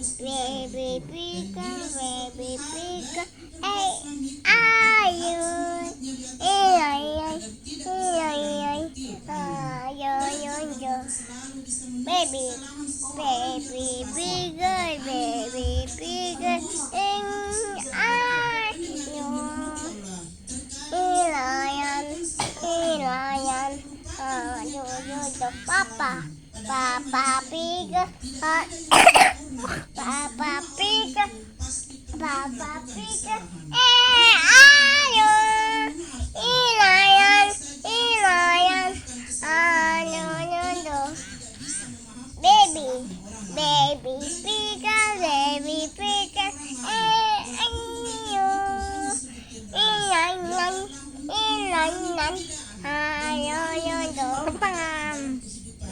Baby pika, baby pika, hey, ayun, ay, ayun, baby, baby pika, baby pika, ayun, ilayan, ilayan, ayun, papa pika, Papa Pika, Papa Pika,